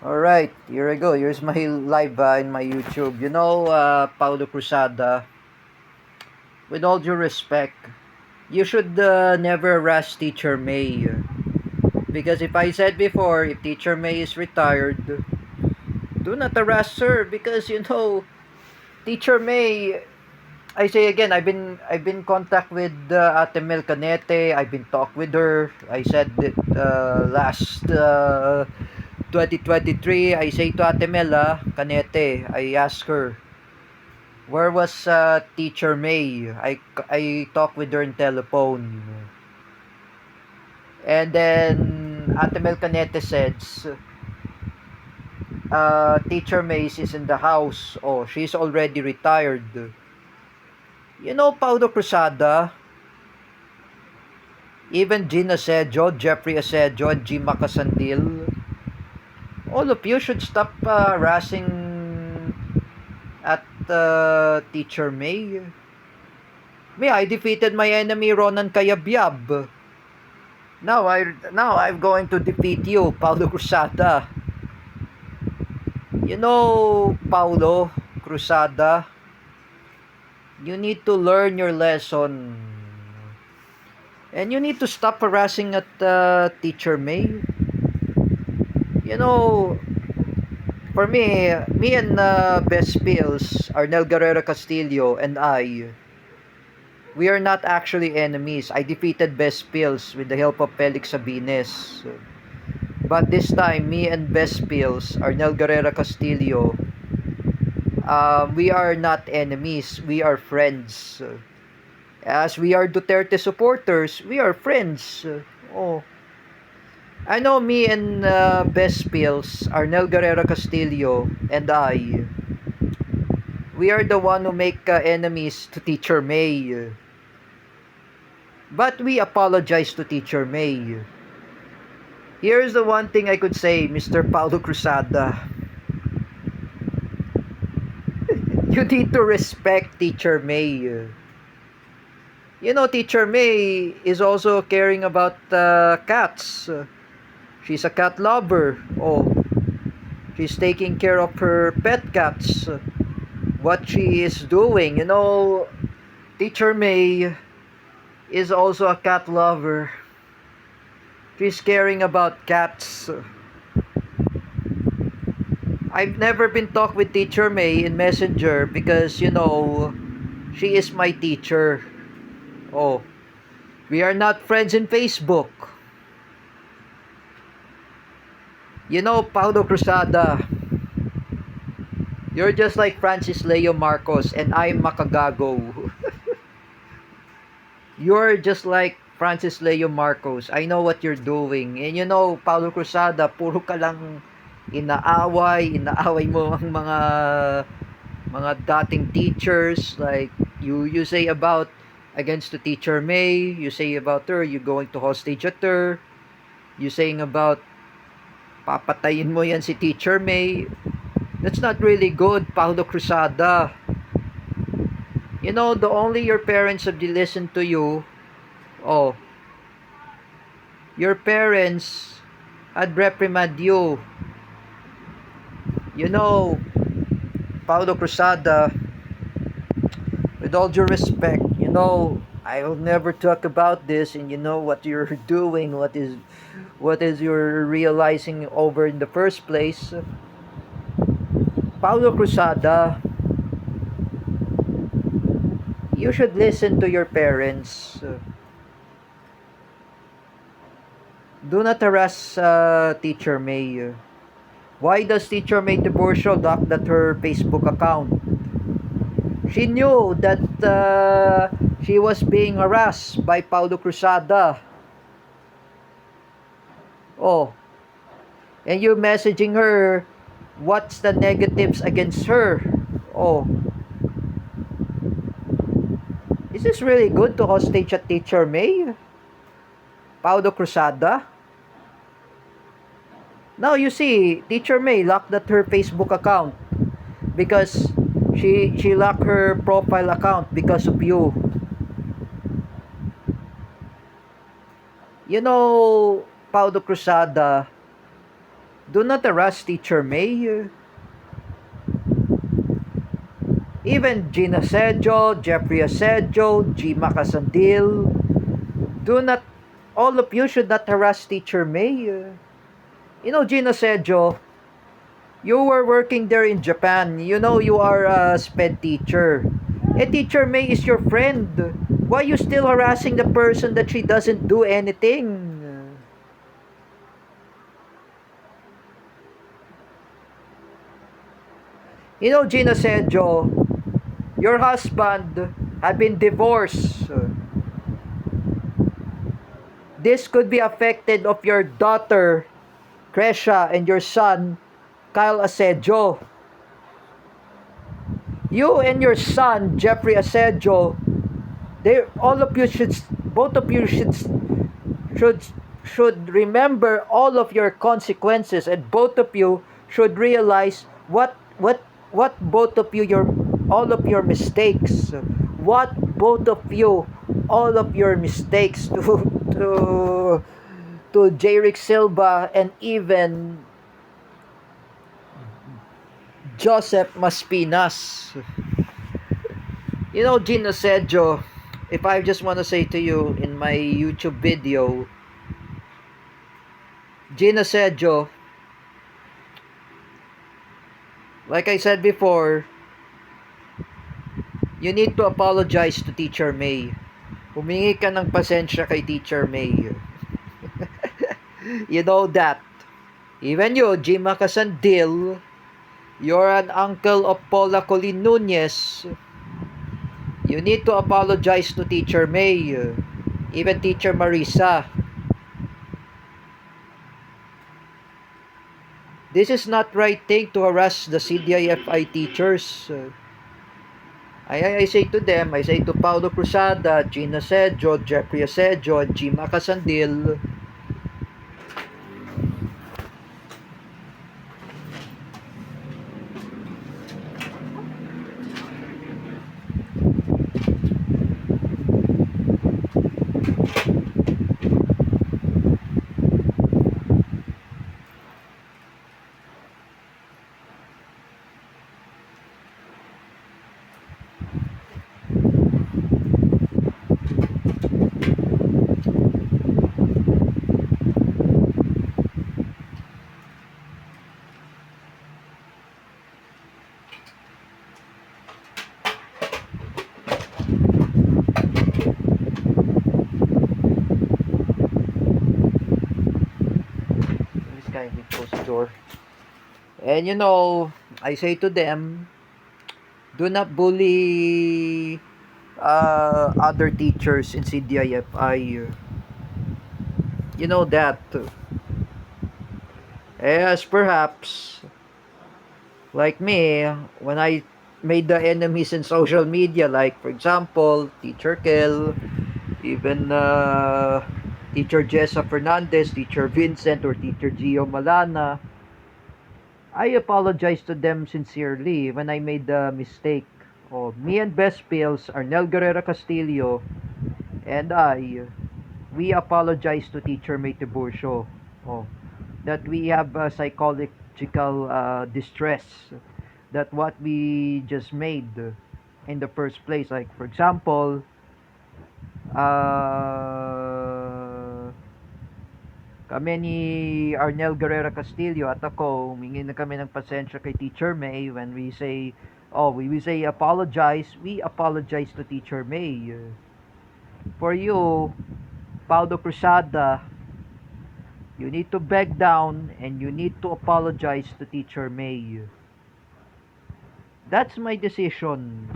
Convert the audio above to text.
Alright, here I go. Here's my live in my YouTube. Paulo Cruzada, with all due respect, you should never rush Teacher May. Because if I said before, if Teacher May is retired, do not harass her because Teacher May, I say again, I've been in contact with Ate Mel Canete. I've been talk with her. I said that last 2023, I say to Ate Mela Canete, I asked her, where was Teacher May? I talked with her in telephone. And then Ate Mel Canete says, Teacher May is in the house. Oh, she's already retired. Paulo Cruzada, even Gina Asedio, Jeffrey Asedio, and G. Macasandil, all of you should stop harassing at Teacher May. I defeated my enemy Ronan Cayabyab. Now I'm going to defeat you, Paulo Cruzada. Paulo Cruzada, you need to learn your lesson. And you need to stop harassing at Teacher May. For me and Best Pills, Arnel Guerrero Castillo, and we are not actually enemies. I defeated Best Pills with the help of Felix Sabines. But this time, me and Best Pills, Arnel Guerrero Castillo, we are not enemies. We are friends. As we are Duterte supporters, we are friends. I know me and Best Pills, Arnel Guerrero Castillo, and we are the one who make enemies to Teacher May. But we apologize to Teacher May. Here's the one thing I could say, Mr. Paulo Cruzada. You need to respect Teacher May. Teacher May is also caring about cats. She's a cat lover. She's taking care of her pet cats. What she is doing, Teacher May is also a cat lover. She's caring about cats. I've never been talk with Teacher May in Messenger because, she is my teacher. We are not friends in Facebook. Paulo Cruzada, you're just like Francis Leo Marcos and I'm Makagago. You're just like Francis Leo Marcos. I know what you're doing. And Paulo Cruzada, puro ka lang inaaway mo ang mga dating teachers. Like you say about against the Teacher May, you say about her, you going to hostage at her. You saying about papatayin mo yan si Teacher May. That's not really good, Paulo Cruzada. The only your parents have listened to you. Your parents had reprimand you. Paulo Cruzada, with all due respect, I'll never talk about this, and what you're doing, what is you're realizing over in the first place. Paulo Cruzada, you should listen to your parents. Do not harass Teacher May. Why does Teacher May Tiburcio lock that her Facebook account? She knew that she was being harassed by Paulo Cruzada. And you messaging her, what's the negatives against her? Is this really good to hostage at Teacher May? Paulo Cruzada? Now you see, Teacher May locked that her Facebook account because she locked her profile account because of you. Paulo Cruzada, Do not harass Teacher May. Even Gina Sedjo, Jeffrey Asedjo, G. Macasandil, do not, all of you should not harass Teacher May. You know, Gina Sedjo, you were working there in Japan. You know you are a SPED teacher. Teacher May is your friend. Why are you still harassing the person that she doesn't do anything? You know, Gina Sedjo, your husband had been divorced. This could be affected of your daughter, Kresha, and your son, Kyle Asedjo. You and your son, Jeffrey Asedjo, they, all of you should, both of you should should remember all of your consequences, and both of you should realize what both of you, your, all of your mistakes, what both of you, all of your mistakes to Jerick Silva and even Joseph Maspinas. You know, Gino Sedjo, if I just want to say to you in my YouTube video, Gina Sedjo, like I said before, you need to apologize to Teacher May. Humingi ka ng pasensya kay Teacher May. You know that. Even you, Jima Casandil, you're an uncle of Paula Colin Nunez. You need to apologize to Teacher May. Even Teacher Marisa. This is not right thing to harass the CDIFI teachers. I say to them, I say to Paulo Cruzada, Gina Sedjo, Jeffrey Asedjo, and Jima Casandil, this guy will close the door. And you know, I say to them, do not bully other teachers in CDIFI. You know that. As perhaps, like me, when I made the enemies in social media, like for example, Teacher Kel, even Teacher Jessa Fernandez, Teacher Vincent, or Teacher Gio Malana, I apologize to them sincerely when I made the mistake. Oh, me and Best Pills, Arnel Guerrero Castillo, and we apologize to Teacher May Tiburcio. Oh, that we have psychological distress, that what we just made in the first place. Like for example, kami ni Arnel Guerrero Castillo at ako, humingi na kami ng pasensya kay Teacher May when we say, we say apologize, we apologize to Teacher May. For you, Paulo Cruzada, you need to back down and you need to apologize to Teacher May. That's my decision.